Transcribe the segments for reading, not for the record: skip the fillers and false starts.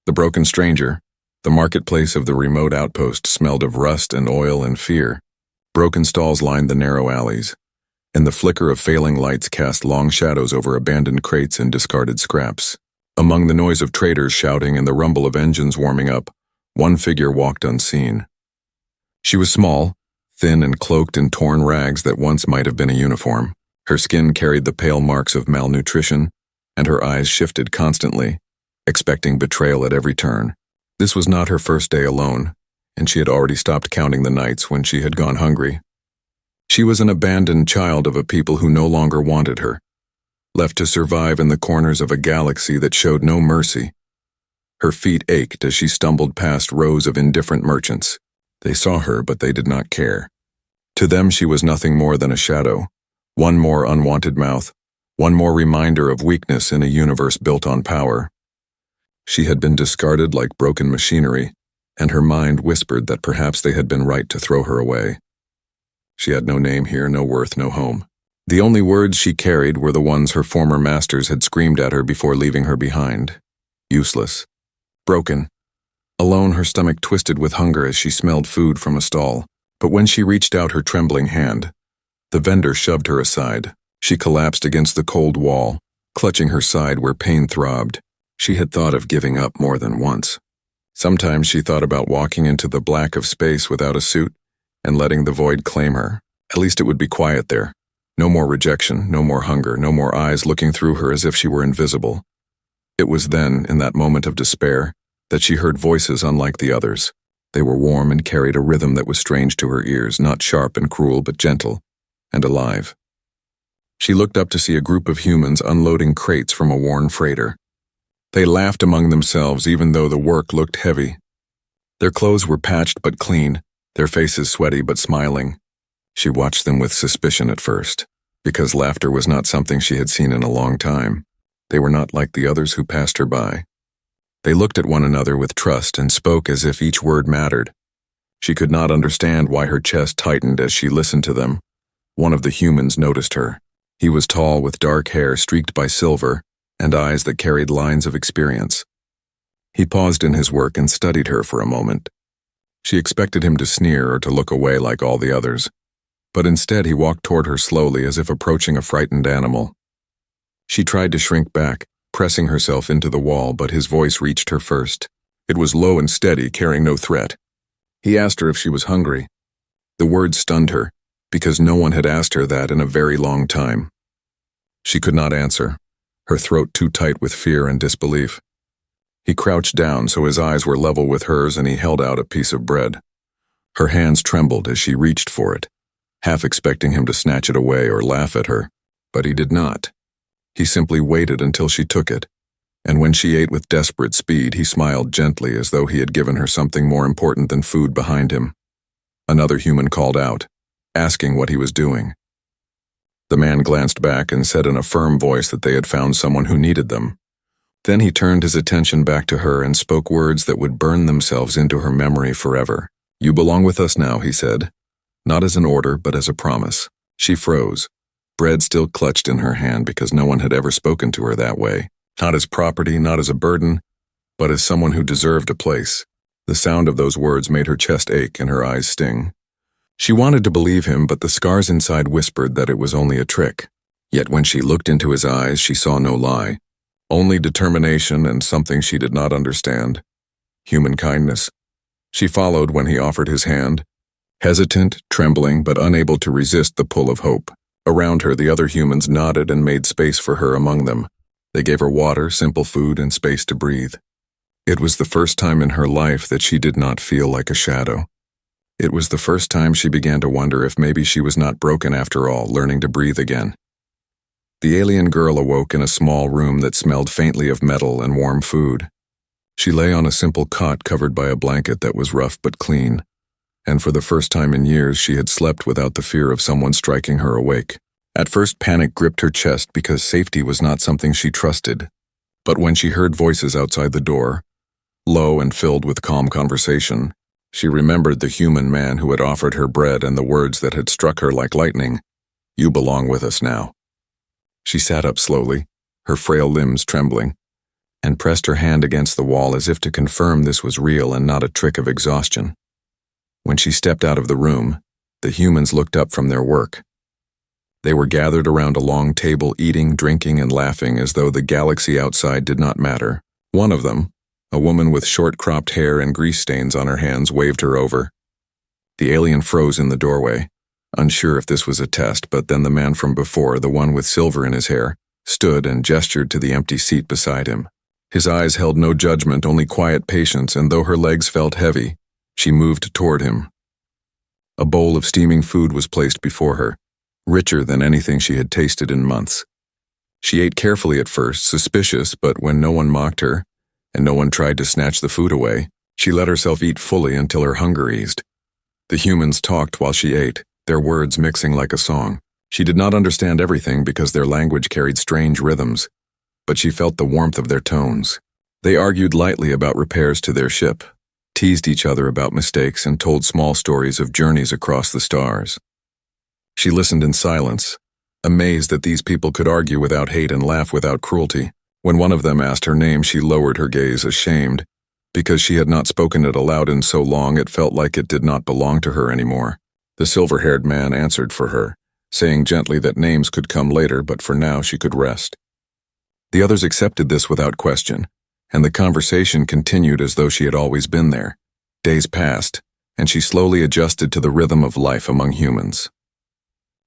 The broken stranger. The marketplace of the remote outpost smelled of rust and oil and fear. Broken stalls lined the narrow alleys, and the flicker of failing lights cast long shadows over abandoned crates and discarded scraps. Among the noise of traders shouting and the rumble of engines warming up, one figure walked unseen. She was small, thin and cloaked in torn rags that once might have been a uniform. Her skin carried the pale marks of malnutrition, and her eyes shifted constantly, expecting betrayal at every turn. This was not her first day alone, and she had already stopped counting the nights when she had gone hungry. She was an abandoned child of a people who no longer wanted her, left to survive in the corners of a galaxy that showed no mercy. Her feet ached as she stumbled past rows of indifferent merchants. They saw her, but they did not care. To them she was nothing more than a shadow, one more unwanted mouth, one more reminder of weakness in a universe built on power. She had been discarded like broken machinery, and her mind whispered that perhaps they had been right to throw her away. She had no name here, no worth, no home. The only words she carried were the ones her former masters had screamed at her before leaving her behind. Useless. Broken. Alone, her stomach twisted with hunger as she smelled food from a stall. But when she reached out her trembling hand, the vendor shoved her aside. She collapsed against the cold wall, clutching her side where pain throbbed. She had thought of giving up more than once. Sometimes she thought about walking into the black of space without a suit and letting the void claim her. At least it would be quiet there. No more rejection, no more hunger, no more eyes looking through her as if she were invisible. It was then, in that moment of despair, that she heard voices unlike the others. They were warm and carried a rhythm that was strange to her ears, not sharp and cruel, but gentle and alive. She looked up to see a group of humans unloading crates from a worn freighter. They laughed among themselves even though the work looked heavy. Their clothes were patched but clean, their faces sweaty but smiling. She watched them with suspicion at first, because laughter was not something she had seen in a long time. They were not like the others who passed her by. They looked at one another with trust and spoke as if each word mattered. She could not understand why her chest tightened as she listened to them. One of the humans noticed her. He was tall with dark hair streaked by silver and eyes that carried lines of experience. He paused in his work and studied her for a moment. She expected him to sneer or to look away like all the others, but instead he walked toward her slowly as if approaching a frightened animal. She tried to shrink back, pressing herself into the wall, but his voice reached her first. It was low and steady, carrying no threat. He asked her if she was hungry. The words stunned her, because no one had asked her that in a very long time. She could not answer, her throat too tight with fear and disbelief. He crouched down so his eyes were level with hers, and he held out a piece of bread. Her hands trembled as she reached for it, half expecting him to snatch it away or laugh at her, but he did not. He simply waited until she took it, and when she ate with desperate speed, he smiled gently as though he had given her something more important than food behind him. Another human called out, asking what he was doing. The man glanced back and said in a firm voice that they had found someone who needed them. Then he turned his attention back to her and spoke words that would burn themselves into her memory forever. "You belong with us now," he said, not as an order but as a promise. She froze, bread still clutched in her hand because no one had ever spoken to her that way. Not as property, not as a burden, but as someone who deserved a place. The sound of those words made her chest ache and her eyes sting. She wanted to believe him, but the scars inside whispered that it was only a trick. Yet when she looked into his eyes, she saw no lie. Only determination and something she did not understand. Human kindness. She followed when he offered his hand, hesitant, trembling, but unable to resist the pull of hope. Around her, the other humans nodded and made space for her among them. They gave her water, simple food, and space to breathe. It was the first time in her life that she did not feel like a shadow. It was the first time she began to wonder if maybe she was not broken after all, learning to breathe again. The alien girl awoke in a small room that smelled faintly of metal and warm food. She lay on a simple cot covered by a blanket that was rough but clean, and for the first time in years she had slept without the fear of someone striking her awake. At first panic gripped her chest because safety was not something she trusted, but when she heard voices outside the door, low and filled with calm conversation, she remembered the human man who had offered her bread and the words that had struck her like lightning. "You belong with us now." She sat up slowly, her frail limbs trembling, and pressed her hand against the wall as if to confirm this was real and not a trick of exhaustion. When she stepped out of the room, the humans looked up from their work. They were gathered around a long table eating, drinking, and laughing as though the galaxy outside did not matter. One of them, a woman with short-cropped hair and grease stains on her hands, waved her over. The alien froze in the doorway, unsure if this was a test, but then the man from before, the one with silver in his hair, stood and gestured to the empty seat beside him. His eyes held no judgment, only quiet patience, and though her legs felt heavy, she moved toward him. A bowl of steaming food was placed before her, richer than anything she had tasted in months. She ate carefully at first, suspicious, but when no one mocked her, and no one tried to snatch the food away, she let herself eat fully until her hunger eased. The humans talked while she ate, their words mixing like a song. She did not understand everything because their language carried strange rhythms, but she felt the warmth of their tones. They argued lightly about repairs to their ship, teased each other about mistakes, and told small stories of journeys across the stars. She listened in silence, amazed that these people could argue without hate and laugh without cruelty. When one of them asked her name, she lowered her gaze, ashamed. Because she had not spoken it aloud in so long, it felt like it did not belong to her anymore. The silver-haired man answered for her, saying gently that names could come later, but for now she could rest. The others accepted this without question, and the conversation continued as though she had always been there. Days passed, and she slowly adjusted to the rhythm of life among humans.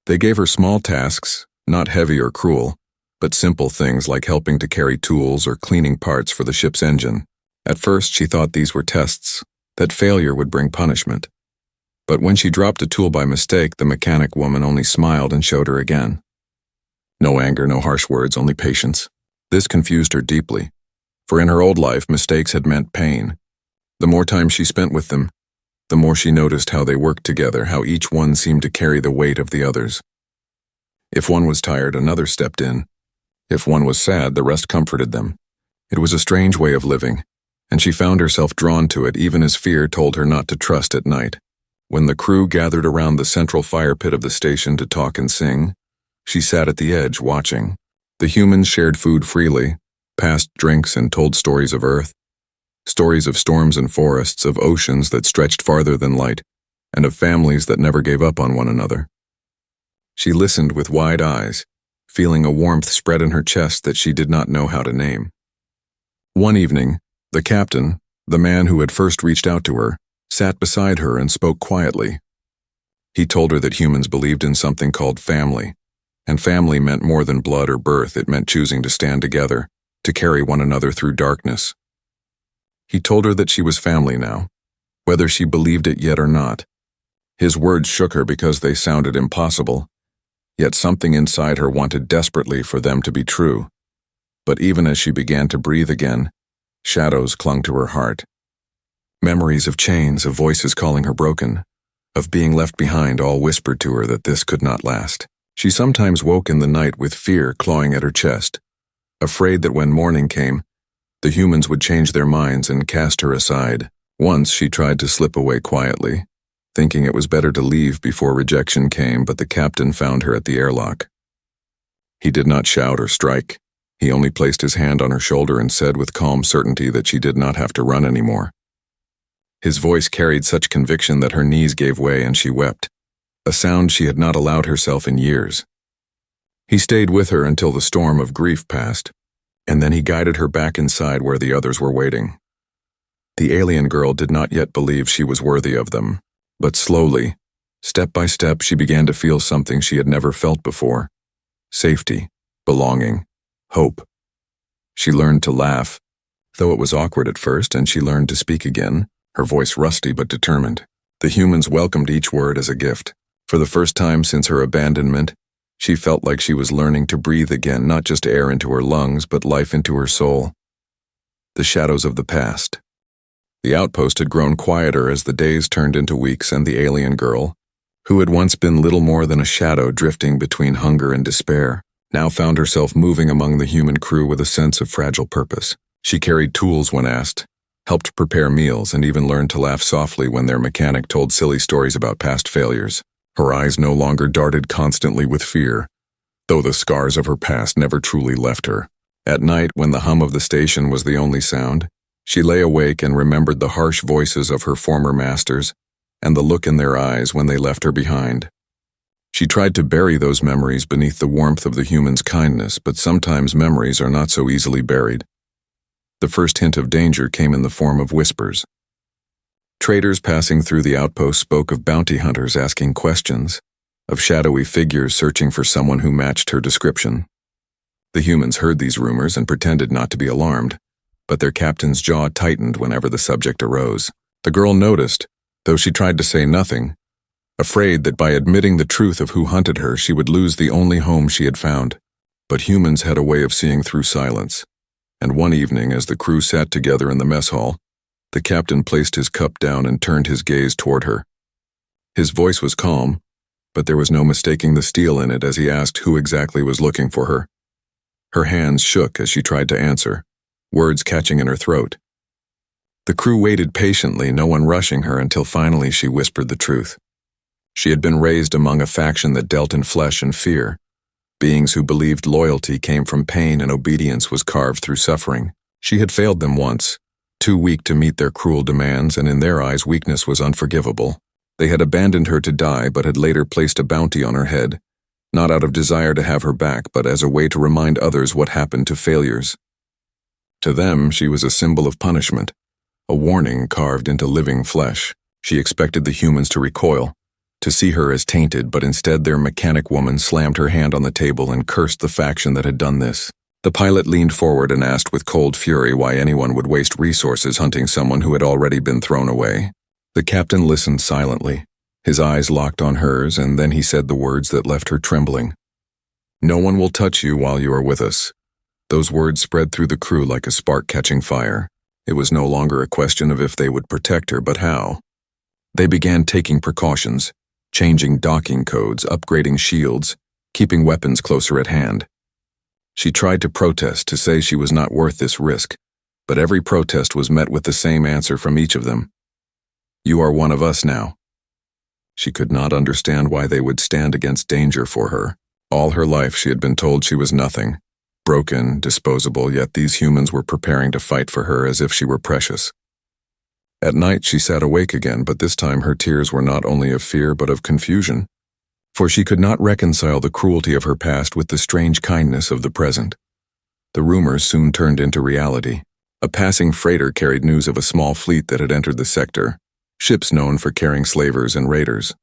They gave her small tasks, not heavy or cruel, but simple things like helping to carry tools or cleaning parts for the ship's engine. At first, she thought these were tests, that failure would bring punishment. But when she dropped a tool by mistake, the mechanic woman only smiled and showed her again. No anger, no harsh words, only patience. This confused her deeply, for in her old life, mistakes had meant pain. The more time she spent with them, the more she noticed how they worked together, how each one seemed to carry the weight of the others. If one was tired, another stepped in. If one was sad, the rest comforted them. It was a strange way of living, and she found herself drawn to it even as fear told her not to trust at night. When the crew gathered around the central fire pit of the station to talk and sing, she sat at the edge watching. The humans shared food freely, passed drinks, and told stories of Earth. Stories of storms and forests, of oceans that stretched farther than light, and of families that never gave up on one another. She listened with wide eyes, feeling a warmth spread in her chest that she did not know how to name. One evening, the captain, the man who had first reached out to her, sat beside her and spoke quietly. He told her that humans believed in something called family, and family meant more than blood or birth. It meant choosing to stand together, to carry one another through darkness. He told her that she was family now, whether she believed it yet or not. His words shook her because they sounded impossible, yet something inside her wanted desperately for them to be true. But even as she began to breathe again, shadows clung to her heart. Memories of chains, of voices calling her broken, of being left behind, all whispered to her that this could not last. She sometimes woke in the night with fear clawing at her chest, afraid that when morning came, the humans would change their minds and cast her aside. Once she tried to slip away quietly, thinking it was better to leave before rejection came, but the captain found her at the airlock. He did not shout or strike. He only placed his hand on her shoulder and said with calm certainty that she did not have to run anymore. His voice carried such conviction that her knees gave way and she wept, a sound she had not allowed herself in years. He stayed with her until the storm of grief passed, and then he guided her back inside where the others were waiting. The alien girl did not yet believe she was worthy of them, but slowly, step by step, she began to feel something she had never felt before: safety, belonging, hope. She learned to laugh, though it was awkward at first, and she learned to speak again, her voice rusty but determined. The humans welcomed each word as a gift. For the first time since her abandonment, she felt like she was learning to breathe again, not just air into her lungs, but life into her soul. The shadows of the past. The outpost had grown quieter as the days turned into weeks, and the alien girl, who had once been little more than a shadow drifting between hunger and despair, now found herself moving among the human crew with a sense of fragile purpose. She carried tools when asked, helped prepare meals, and even learned to laugh softly when their mechanic told silly stories about past failures. Her eyes no longer darted constantly with fear, though the scars of her past never truly left her. At night, when the hum of the station was the only sound, she lay awake and remembered the harsh voices of her former masters and the look in their eyes when they left her behind. She tried to bury those memories beneath the warmth of the human's kindness, but sometimes memories are not so easily buried. The first hint of danger came in the form of whispers. Traders passing through the outpost spoke of bounty hunters asking questions, of shadowy figures searching for someone who matched her description. The humans heard these rumors and pretended not to be alarmed, but their captain's jaw tightened whenever the subject arose. The girl noticed, though she tried to say nothing, afraid that by admitting the truth of who hunted her, she would lose the only home she had found. But humans had a way of seeing through silence, and one evening, as the crew sat together in the mess hall, the captain placed his cup down and turned his gaze toward her. His voice was calm, but there was no mistaking the steel in it as he asked who exactly was looking for her. Her hands shook as she tried to answer, words catching in her throat. The crew waited patiently, no one rushing her, until finally she whispered the truth. She had been raised among a faction that dealt in flesh and fear, beings who believed loyalty came from pain and obedience was carved through suffering. She had failed them once, too weak to meet their cruel demands, and in their eyes weakness was unforgivable. They had abandoned her to die, but had later placed a bounty on her head, not out of desire to have her back, but as a way to remind others what happened to failures. To them, she was a symbol of punishment, a warning carved into living flesh. She expected the humans to recoil, to see her as tainted, but instead their mechanic woman slammed her hand on the table and cursed the faction that had done this. The pilot leaned forward and asked with cold fury why anyone would waste resources hunting someone who had already been thrown away. The captain listened silently, his eyes locked on hers, and then he said the words that left her trembling. "No one will touch you while you are with us." Those words spread through the crew like a spark catching fire. It was no longer a question of if they would protect her, but how. They began taking precautions, changing docking codes, upgrading shields, keeping weapons closer at hand. She tried to protest, to say she was not worth this risk, but every protest was met with the same answer from each of them. "You are one of us now." She could not understand why they would stand against danger for her. All her life she had been told she was nothing, broken, disposable, yet these humans were preparing to fight for her as if she were precious. At night she sat awake again, but this time her tears were not only of fear but of confusion, for she could not reconcile the cruelty of her past with the strange kindness of the present. The rumors soon turned into reality. A passing freighter carried news of a small fleet that had entered the sector, ships known for carrying slavers and raiders.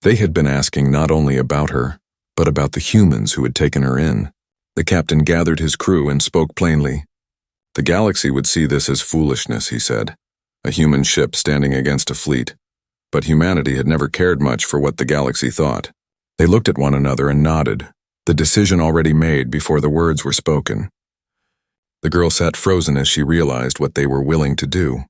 They had been asking not only about her, but about the humans who had taken her in. The captain gathered his crew and spoke plainly. The galaxy would see this as foolishness, he said, a human ship standing against a fleet. But humanity had never cared much for what the galaxy thought. They looked at one another and nodded, the decision already made before the words were spoken. The girl sat frozen as she realized what they were willing to do.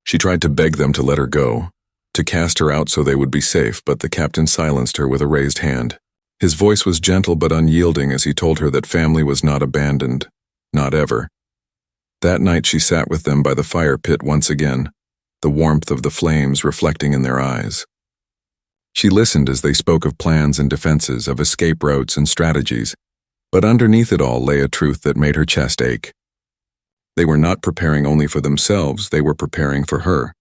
She tried to beg them to let her go, to cast her out so they would be safe, but the captain silenced her with a raised hand. His voice was gentle but unyielding as he told her that family was not abandoned, not ever. That night she sat with them by the fire pit once again, the warmth of the flames reflecting in their eyes. She listened as they spoke of plans and defenses, of escape routes and strategies, but underneath it all lay a truth that made her chest ache. They were not preparing only for themselves, they were preparing for her.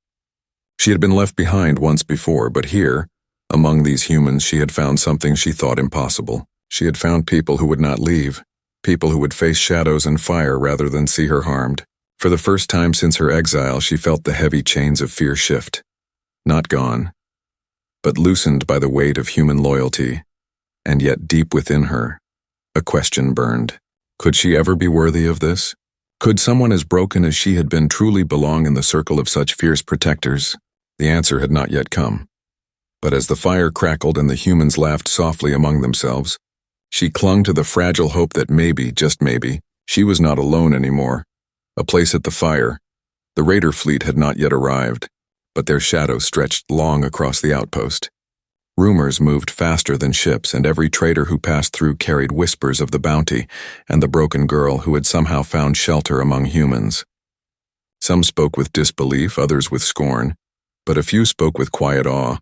She had been left behind once before, but here, among these humans, she had found something she thought impossible. She had found people who would not leave, people who would face shadows and fire rather than see her harmed. For the first time since her exile, she felt the heavy chains of fear shift. Not gone, but loosened by the weight of human loyalty. And yet deep within her, a question burned. Could she ever be worthy of this? Could someone as broken as she had been truly belong in the circle of such fierce protectors? The answer had not yet come. But as the fire crackled and the humans laughed softly among themselves, she clung to the fragile hope that maybe, just maybe, she was not alone anymore. A place at the fire. The raider fleet had not yet arrived, but their shadow stretched long across the outpost. Rumors moved faster than ships, and every trader who passed through carried whispers of the bounty and the broken girl who had somehow found shelter among humans. Some spoke with disbelief, others with scorn, but a few spoke with quiet awe,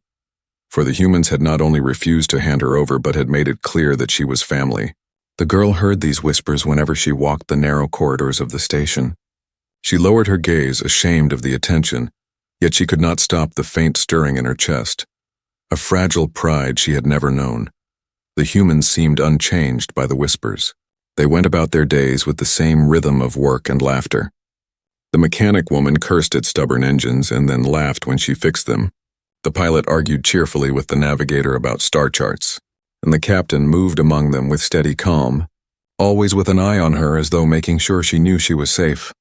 for the humans had not only refused to hand her over but had made it clear that she was family. The girl heard these whispers whenever she walked the narrow corridors of the station. She lowered her gaze, ashamed of the attention, yet she could not stop the faint stirring in her chest, a fragile pride she had never known. The humans seemed unchanged by the whispers. They went about their days with the same rhythm of work and laughter. The mechanic woman cursed at stubborn engines and then laughed when she fixed them. The pilot argued cheerfully with the navigator about star charts, and the captain moved among them with steady calm, always with an eye on her as though making sure she knew she was safe.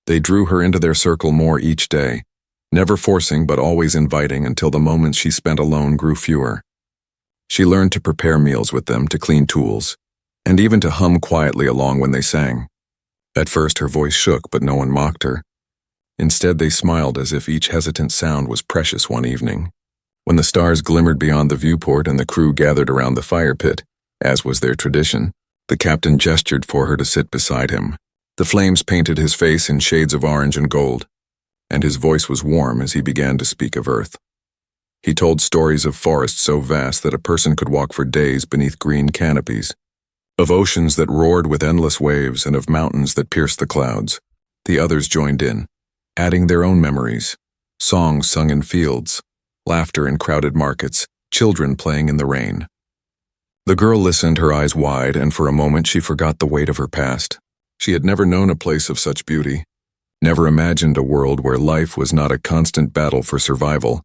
They drew her into their circle more each day, never forcing but always inviting until the moments she spent alone grew fewer. She learned to prepare meals with them, to clean tools, and even to hum quietly along when they sang. At first her voice shook, but no one mocked her. Instead they smiled as if each hesitant sound was precious one evening. When the stars glimmered beyond the viewport and the crew gathered around the fire pit, as was their tradition, the captain gestured for her to sit beside him. The flames painted his face in shades of orange and gold, and his voice was warm as he began to speak of Earth. He told stories of forests so vast that a person could walk for days beneath green canopies, of oceans that roared with endless waves and of mountains that pierced the clouds. The others joined in, adding their own memories, songs sung in fields, laughter in crowded markets, children playing in the rain. The girl listened, her eyes wide, and for a moment she forgot the weight of her past. She had never known a place of such beauty, never imagined a world where life was not a constant battle for survival.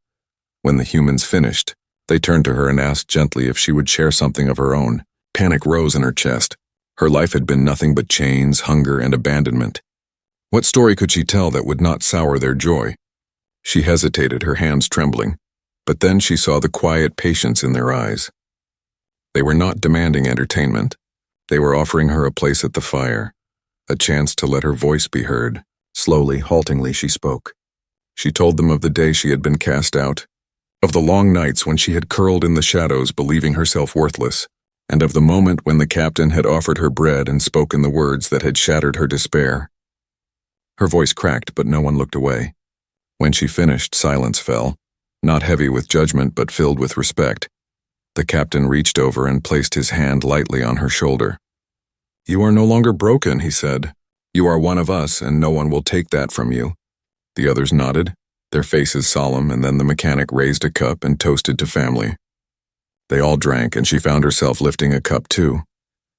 When the humans finished, they turned to her and asked gently if she would share something of her own. Panic rose in her chest. Her life had been nothing but chains, hunger, and abandonment. What story could she tell that would not sour their joy? She hesitated, her hands trembling, but then she saw the quiet patience in their eyes. They were not demanding entertainment. They were offering her a place at the fire, a chance to let her voice be heard. Slowly, haltingly, she spoke. She told them of the day she had been cast out, of the long nights when she had curled in the shadows believing herself worthless, and of the moment when the captain had offered her bread and spoken the words that had shattered her despair. Her voice cracked, but no one looked away. When she finished, silence fell, not heavy with judgment but filled with respect. The captain reached over and placed his hand lightly on her shoulder. "You are no longer broken," he said. "You are one of us, and no one will take that from you." The others nodded, their faces solemn, and then the mechanic raised a cup and toasted to family. They all drank, and she found herself lifting a cup too,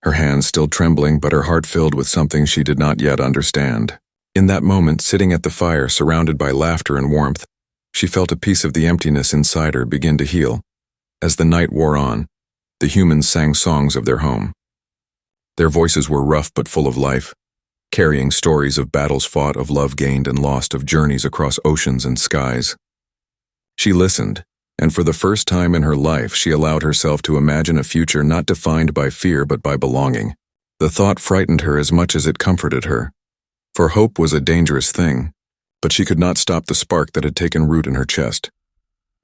her hands still trembling but her heart filled with something she did not yet understand. In that moment, sitting at the fire, surrounded by laughter and warmth, she felt a piece of the emptiness inside her begin to heal. As the night wore on, the humans sang songs of their home. Their voices were rough but full of life, carrying stories of battles fought, of love gained and lost, of journeys across oceans and skies. She listened, and for the first time in her life she allowed herself to imagine a future not defined by fear but by belonging. The thought frightened her as much as it comforted her, for hope was a dangerous thing, but she could not stop the spark that had taken root in her chest.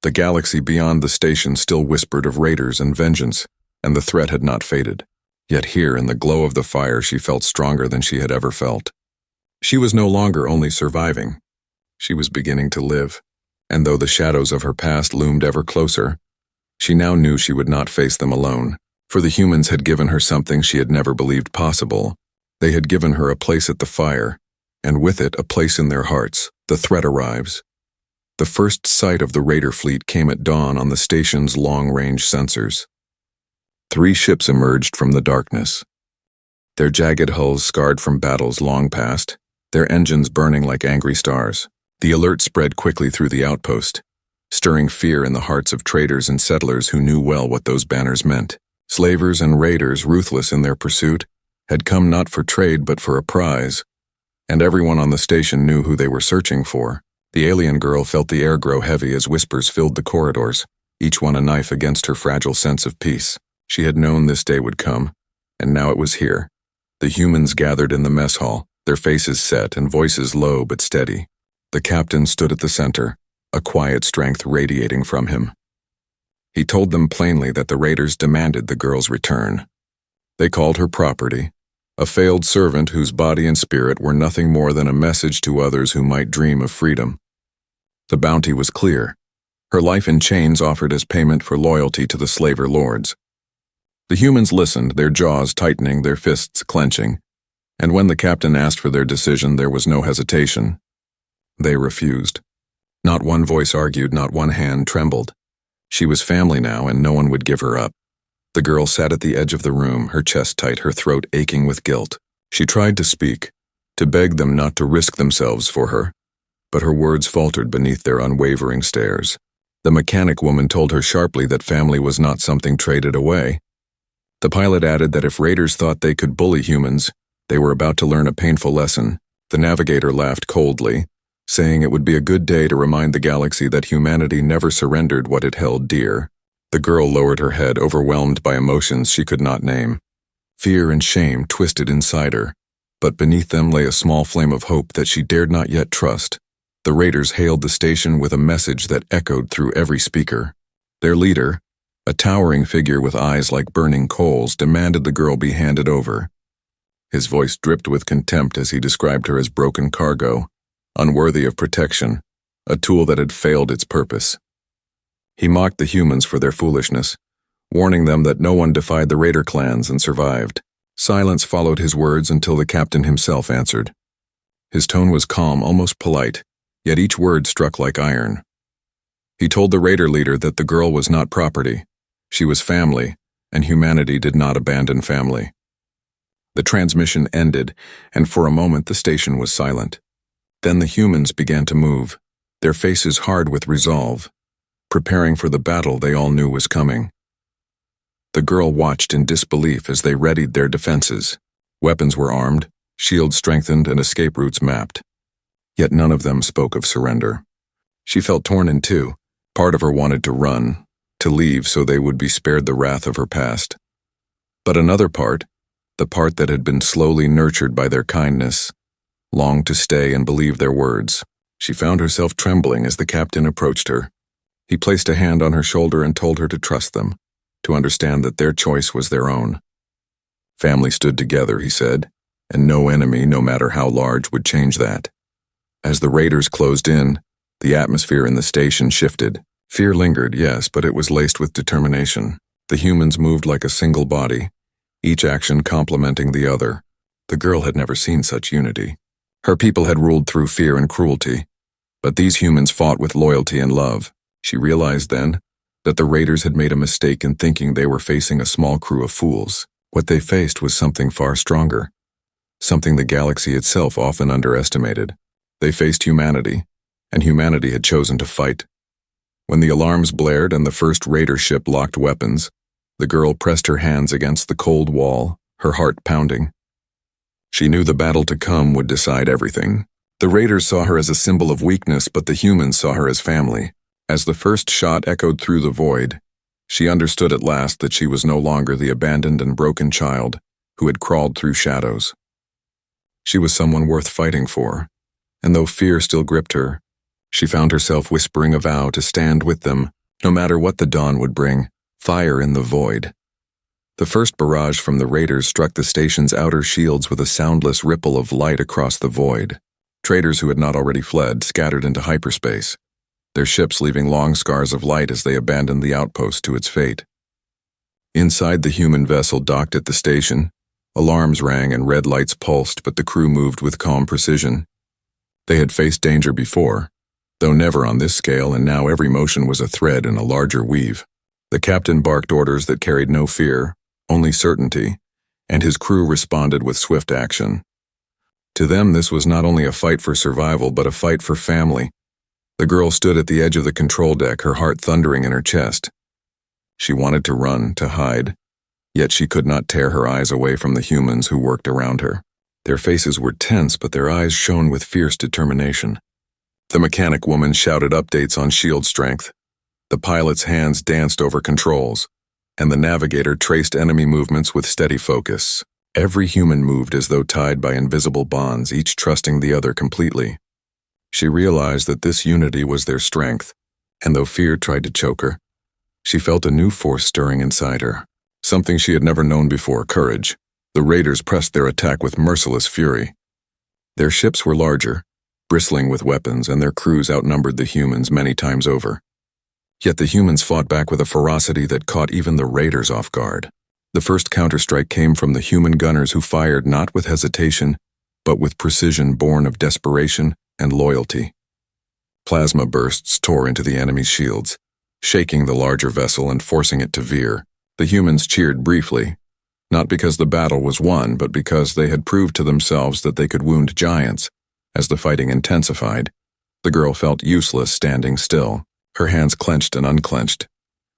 The galaxy beyond the station still whispered of raiders and vengeance, and the threat had not faded. Yet here, in the glow of the fire, she felt stronger than she had ever felt. She was no longer only surviving. She was beginning to live, and though the shadows of her past loomed ever closer, she now knew she would not face them alone, for the humans had given her something she had never believed possible. They had given her a place at the fire, and with it a place in their hearts. The threat arrives. The first sight of the raider fleet came at dawn on the station's long-range sensors. 3 ships emerged from the darkness, their jagged hulls scarred from battles long past, their engines burning like angry stars. The alert spread quickly through the outpost, stirring fear in the hearts of traders and settlers who knew well what those banners meant. Slavers and raiders, ruthless in their pursuit, had come not for trade but for a prize, and everyone on the station knew who they were searching for. The alien girl felt the air grow heavy as whispers filled the corridors, each one a knife against her fragile sense of peace. She had known this day would come, and now it was here. The humans gathered in the mess hall, their faces set and voices low but steady. The captain stood at the center, a quiet strength radiating from him. He told them plainly that the raiders demanded the girl's return. They called her property, a failed servant whose body and spirit were nothing more than a message to others who might dream of freedom. The bounty was clear, her life in chains offered as payment for loyalty to the slaver lords. The humans listened, their jaws tightening, their fists clenching, and when the captain asked for their decision, there was no hesitation. They refused. Not one voice argued, not one hand trembled. She was family now, and no one would give her up. The girl sat at the edge of the room, her chest tight, her throat aching with guilt. She tried to speak, to beg them not to risk themselves for her, but her words faltered beneath their unwavering stares. The mechanic woman told her sharply that family was not something traded away. The pilot added that if raiders thought they could bully humans, they were about to learn a painful lesson. The navigator laughed coldly, saying it would be a good day to remind the galaxy that humanity never surrendered what it held dear. The girl lowered her head, overwhelmed by emotions she could not name. Fear and shame twisted inside her, but beneath them lay a small flame of hope that she dared not yet trust. The raiders hailed the station with a message that echoed through every speaker. Their leader, a towering figure with eyes like burning coals, demanded the girl be handed over. His voice dripped with contempt as he described her as broken cargo, unworthy of protection, a tool that had failed its purpose. He mocked the humans for their foolishness, warning them that no one defied the raider clans and survived. Silence followed his words until the captain himself answered. His tone was calm, almost polite, yet each word struck like iron. He told the raider leader that the girl was not property. She was family, and humanity did not abandon family. The transmission ended, and for a moment the station was silent. Then the humans began to move, their faces hard with resolve, preparing for the battle they all knew was coming. The girl watched in disbelief as they readied their defenses. Weapons were armed, shields strengthened, and escape routes mapped. Yet none of them spoke of surrender. She felt torn in two. Part of her wanted to run, to leave so they would be spared the wrath of her past. But another part, the part that had been slowly nurtured by their kindness, longed to stay and believe their words. She found herself trembling as the captain approached her. He placed a hand on her shoulder and told her to trust them, to understand that their choice was their own. Family stood together, he said, and no enemy, no matter how large, would change that. As the raiders closed in, the atmosphere in the station shifted. Fear lingered, yes, but it was laced with determination. The humans moved like a single body, each action complementing the other. The girl had never seen such unity. Her people had ruled through fear and cruelty, but these humans fought with loyalty and love. She realized then that the raiders had made a mistake in thinking they were facing a small crew of fools. What they faced was something far stronger, something the galaxy itself often underestimated. They faced humanity, and humanity had chosen to fight. When the alarms blared and the first raider ship locked weapons, the girl pressed her hands against the cold wall, her heart pounding. She knew the battle to come would decide everything. The raiders saw her as a symbol of weakness, but the humans saw her as family. As the first shot echoed through the void, she understood at last that she was no longer the abandoned and broken child who had crawled through shadows. She was someone worth fighting for, and though fear still gripped her, she found herself whispering a vow to stand with them, no matter what the dawn would bring. Fire in the void. The first barrage from the raiders struck the station's outer shields with a soundless ripple of light across the void. Traders who had not already fled scattered into hyperspace, their ships leaving long scars of light as they abandoned the outpost to its fate. Inside the human vessel docked at the station, alarms rang and red lights pulsed, but the crew moved with calm precision. They had faced danger before, though never on this scale, and now every motion was a thread in a larger weave. The captain barked orders that carried no fear, only certainty, and his crew responded with swift action. To them, this was not only a fight for survival, but a fight for family. The girl stood at the edge of the control deck, her heart thundering in her chest. She wanted to run, to hide, yet she could not tear her eyes away from the humans who worked around her. Their faces were tense, but their eyes shone with fierce determination. The mechanic woman shouted updates on shield strength. The pilot's hands danced over controls, and the navigator traced enemy movements with steady focus. Every human moved as though tied by invisible bonds, each trusting the other completely. She realized that this unity was their strength, and though fear tried to choke her, she felt a new force stirring inside her, something she had never known before: courage. The raiders pressed their attack with merciless fury. Their ships were larger, bristling with weapons, and their crews outnumbered the humans many times over. Yet the humans fought back with a ferocity that caught even the raiders off guard. The first counterstrike came from the human gunners who fired not with hesitation, but with precision born of desperation and loyalty. Plasma bursts tore into the enemy's shields, shaking the larger vessel and forcing it to veer. The humans cheered briefly, not because the battle was won, but because they had proved to themselves that they could wound giants. As the fighting intensified, the girl felt useless standing still, her hands clenched and unclenched,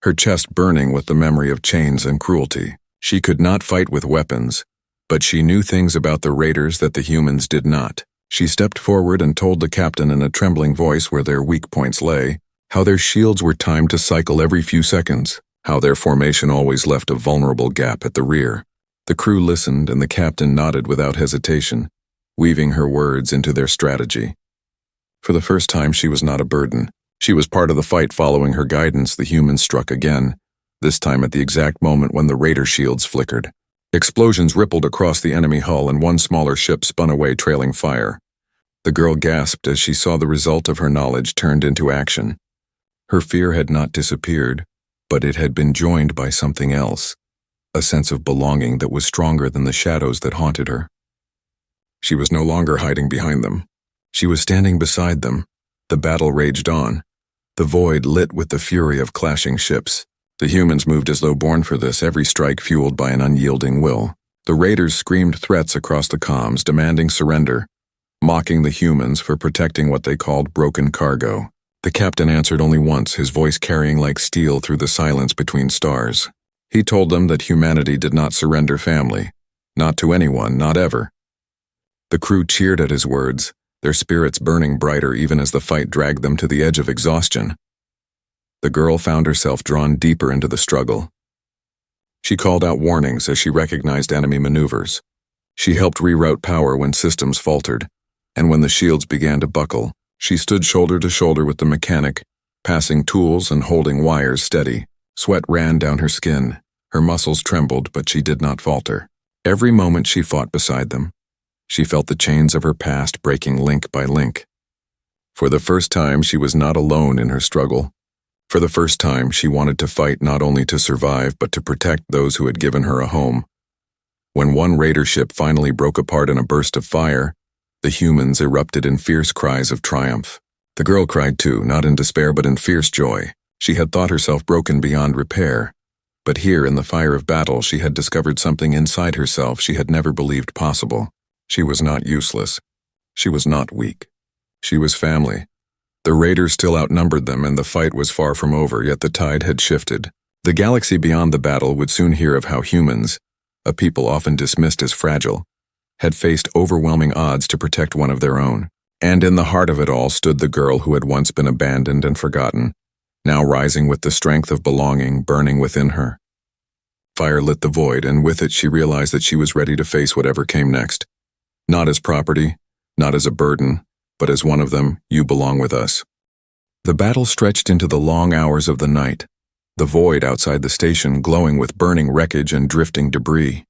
her chest burning with the memory of chains and cruelty. She could not fight with weapons, but she knew things about the raiders that the humans did not. She stepped forward and told the captain in a trembling voice where their weak points lay, how their shields were timed to cycle every few seconds, how their formation always left a vulnerable gap at the rear. The crew listened and the captain nodded without hesitation, weaving her words into their strategy. For the first time, she was not a burden. She was part of the fight. Following her guidance, the humans struck again, this time at the exact moment when the raider shields flickered. Explosions rippled across the enemy hull and one smaller ship spun away trailing fire. The girl gasped as she saw the result of her knowledge turned into action. Her fear had not disappeared, but it had been joined by something else, a sense of belonging that was stronger than the shadows that haunted her. She was no longer hiding behind them. She was standing beside them. The battle raged on, the void lit with the fury of clashing ships. The humans moved as though born for this, every strike fueled by an unyielding will. The raiders screamed threats across the comms, demanding surrender, mocking the humans for protecting what they called broken cargo. The captain answered only once, his voice carrying like steel through the silence between stars. He told them that humanity did not surrender family, not to anyone, not ever. The crew cheered at his words, their spirits burning brighter even as the fight dragged them to the edge of exhaustion. The girl found herself drawn deeper into the struggle. She called out warnings as she recognized enemy maneuvers. She helped reroute power when systems faltered, and when the shields began to buckle, she stood shoulder to shoulder with the mechanic, passing tools and holding wires steady. Sweat ran down her skin. Her muscles trembled, but she did not falter. Every moment she fought beside them, she felt the chains of her past breaking link by link. For the first time, she was not alone in her struggle. For the first time, she wanted to fight not only to survive, but to protect those who had given her a home. When one raider ship finally broke apart in a burst of fire, the humans erupted in fierce cries of triumph. The girl cried too, not in despair but in fierce joy. She had thought herself broken beyond repair, but here in the fire of battle she had discovered something inside herself she had never believed possible. She was not useless. She was not weak. She was family. The raiders still outnumbered them and the fight was far from over, yet the tide had shifted. The galaxy beyond the battle would soon hear of how humans, a people often dismissed as fragile, had faced overwhelming odds to protect one of their own. And in the heart of it all stood the girl who had once been abandoned and forgotten, now rising with the strength of belonging burning within her. Fire lit the void, and with it she realized that she was ready to face whatever came next. Not as property, not as a burden, but as one of them. You belong with us. The battle stretched into the long hours of the night, the void outside the station glowing with burning wreckage and drifting debris.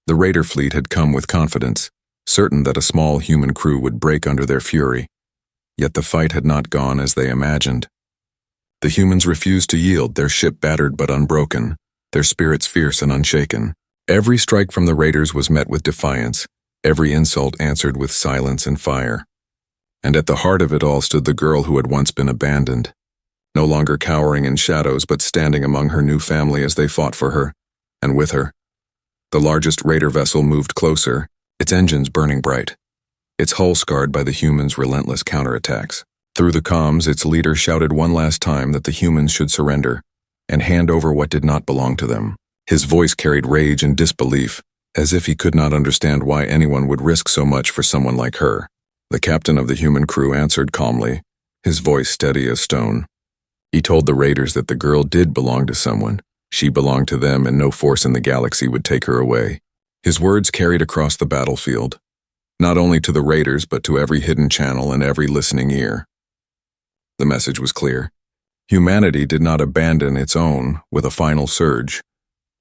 The raider fleet had come with confidence, certain that a small human crew would break under their fury. Yet the fight had not gone as they imagined. The humans refused to yield, their ship battered but unbroken, their spirits fierce and unshaken. Every strike from the raiders was met with defiance, every insult answered with silence and fire. And at the heart of it all stood the girl who had once been abandoned, no longer cowering in shadows but standing among her new family as they fought for her, and with her. The largest raider vessel moved closer, its engines burning bright, its hull scarred by the humans' relentless counterattacks. Through the comms, its leader shouted one last time that the humans should surrender and hand over what did not belong to them. His voice carried rage and disbelief, as if he could not understand why anyone would risk so much for someone like her. The captain of the human crew answered calmly, his voice steady as stone. He told the raiders that the girl did belong to someone. She belonged to them, and no force in the galaxy would take her away. His words carried across the battlefield, not only to the raiders but to every hidden channel and every listening ear. The message was clear. Humanity did not abandon its own with a final surge.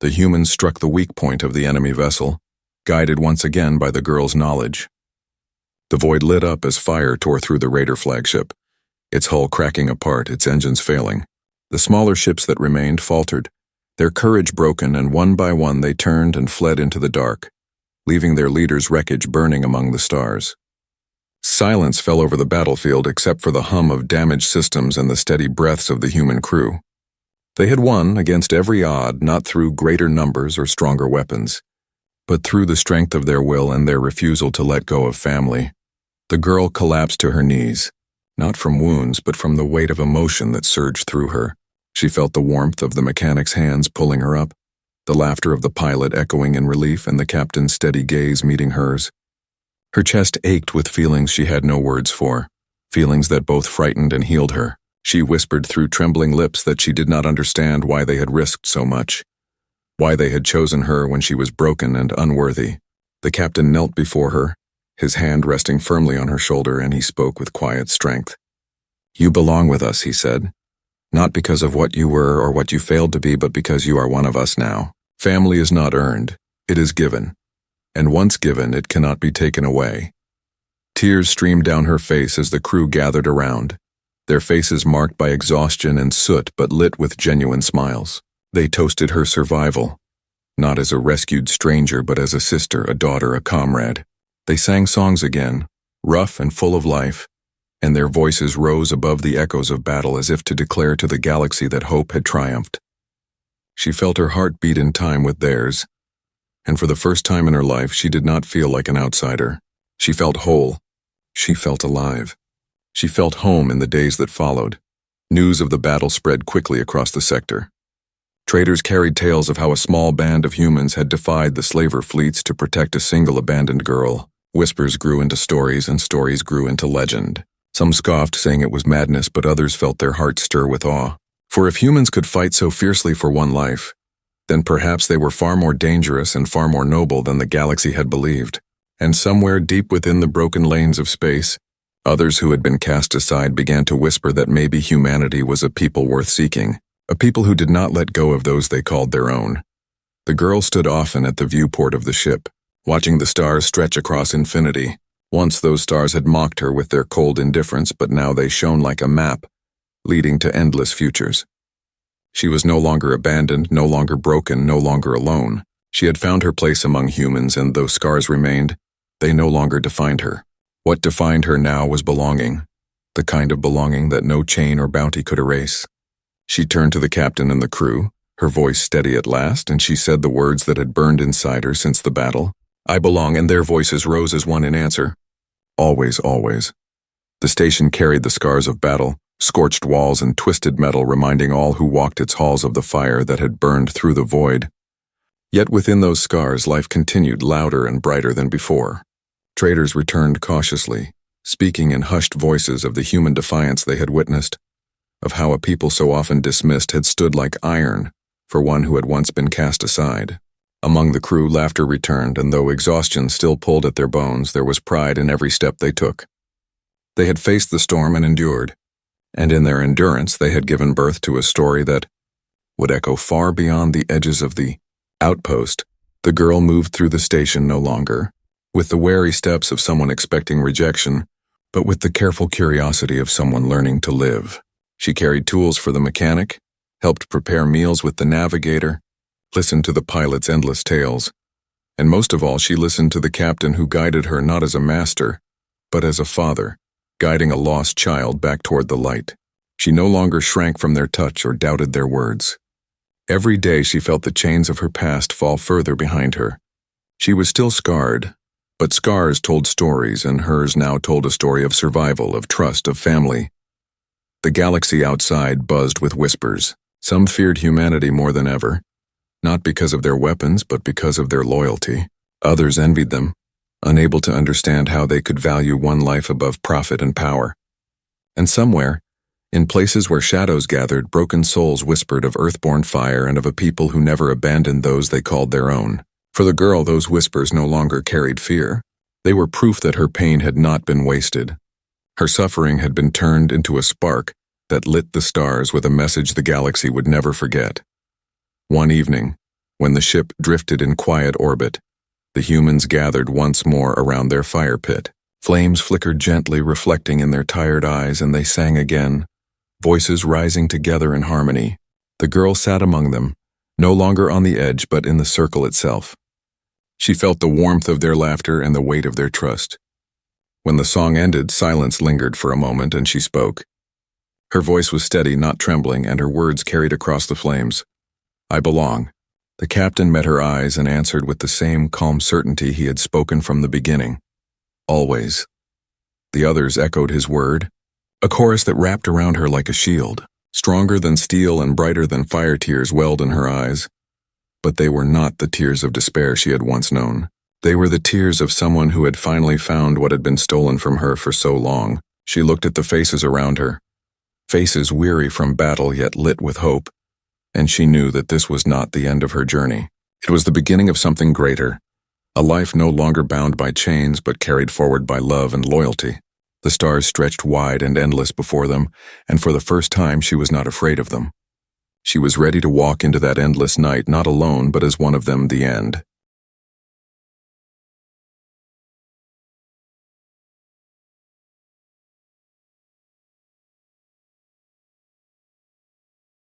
The humans struck the weak point of the enemy vessel, guided once again by the girl's knowledge. The void lit up as fire tore through the raider flagship, its hull cracking apart, its engines failing. The smaller ships that remained faltered, Their courage broken, and one by one they turned and fled into the dark, leaving their leader's wreckage burning among the stars. Silence fell over the battlefield except for the hum of damaged systems and the steady breaths of the human crew. They had won against every odd, not through greater numbers or stronger weapons, but through the strength of their will and their refusal to let go of family. The girl collapsed to her knees, not from wounds but from the weight of emotion that surged through her. She felt the warmth of the mechanic's hands pulling her up, the laughter of the pilot echoing in relief and the captain's steady gaze meeting hers. Her chest ached with feelings she had no words for, feelings that both frightened and healed her. She whispered through trembling lips that she did not understand why they had risked so much, why they had chosen her when she was broken and unworthy. The captain knelt before her, his hand resting firmly on her shoulder, and he spoke with quiet strength. "You belong with us," he said. "Not because of what you were or what you failed to be, but because you are one of us now. Family is not earned, it is given. And once given, it cannot be taken away." Tears streamed down her face as the crew gathered around, their faces marked by exhaustion and soot but lit with genuine smiles. They toasted her survival, not as a rescued stranger but as a sister, a daughter, a comrade. They sang songs again, rough and full of life, and their voices rose above the echoes of battle as if to declare to the galaxy that hope had triumphed. She felt her heart beat in time with theirs, and for the first time in her life she did not feel like an outsider. She felt whole. She felt alive. She felt home in the days that followed. News of the battle spread quickly across the sector. Traders carried tales of how a small band of humans had defied the slaver fleets to protect a single abandoned girl. Whispers grew into stories, and stories grew into legend. Some scoffed, saying it was madness, but others felt their hearts stir with awe. For if humans could fight so fiercely for one life, then perhaps they were far more dangerous and far more noble than the galaxy had believed. And somewhere deep within the broken lanes of space, others who had been cast aside began to whisper that maybe humanity was a people worth seeking, a people who did not let go of those they called their own. The girl stood often at the viewport of the ship, watching the stars stretch across infinity. Once those stars had mocked her with their cold indifference, but now they shone like a map, leading to endless futures. She was no longer abandoned, no longer broken, no longer alone. She had found her place among humans, and though scars remained, they no longer defined her. What defined her now was belonging, the kind of belonging that no chain or bounty could erase. She turned to the captain and the crew, her voice steady at last, and she said the words that had burned inside her since the battle. "I belong," and their voices rose as one in answer. "Always, always." The station carried the scars of battle, scorched walls and twisted metal, reminding all who walked its halls of the fire that had burned through the void. Yet within those scars, life continued, louder and brighter than before. Traders returned cautiously, speaking in hushed voices of the human defiance they had witnessed, of how a people so often dismissed had stood like iron for one who had once been cast aside. Among the crew, laughter returned, and though exhaustion still pulled at their bones, there was pride in every step they took. They had faced the storm and endured, and in their endurance they had given birth to a story that would echo far beyond the edges of the outpost. The girl moved through the station no longer with the wary steps of someone expecting rejection, but with the careful curiosity of someone learning to live. She carried tools for the mechanic, helped prepare meals with the navigator, listened to the pilot's endless tales, and most of all she listened to the captain who guided her not as a master, but as a father, guiding a lost child back toward the light. She no longer shrank from their touch or doubted their words. Every day she felt the chains of her past fall further behind her. She was still scarred, but scars told stories, and hers now told a story of survival, of trust, of family. The galaxy outside buzzed with whispers. Some feared humanity more than ever, not because of their weapons, but because of their loyalty. Others envied them, unable to understand how they could value one life above profit and power. And somewhere, in places where shadows gathered, broken souls whispered of earthborn fire and of a people who never abandoned those they called their own. For the girl, those whispers no longer carried fear. They were proof that her pain had not been wasted. Her suffering had been turned into a spark that lit the stars with a message the galaxy would never forget. One evening, when the ship drifted in quiet orbit, the humans gathered once more around their fire pit. Flames flickered gently, reflecting in their tired eyes, and they sang again, voices rising together in harmony. The girl sat among them, no longer on the edge but in the circle itself. She felt the warmth of their laughter and the weight of their trust. When the song ended, silence lingered for a moment, and she spoke. Her voice was steady, not trembling, and her words carried across the flames. "I belong." The captain met her eyes and answered with the same calm certainty he had spoken from the beginning. "Always." The others echoed his word, a chorus that wrapped around her like a shield. Stronger than steel and brighter than fire tears welled in her eyes. But they were not the tears of despair she had once known. They were the tears of someone who had finally found what had been stolen from her for so long. She looked at the faces around her, faces weary from battle yet lit with hope, and she knew that this was not the end of her journey. It was the beginning of something greater, a life no longer bound by chains but carried forward by love and loyalty. The stars stretched wide and endless before them, and for the first time she was not afraid of them. She was ready to walk into that endless night not alone but as one of them, the end.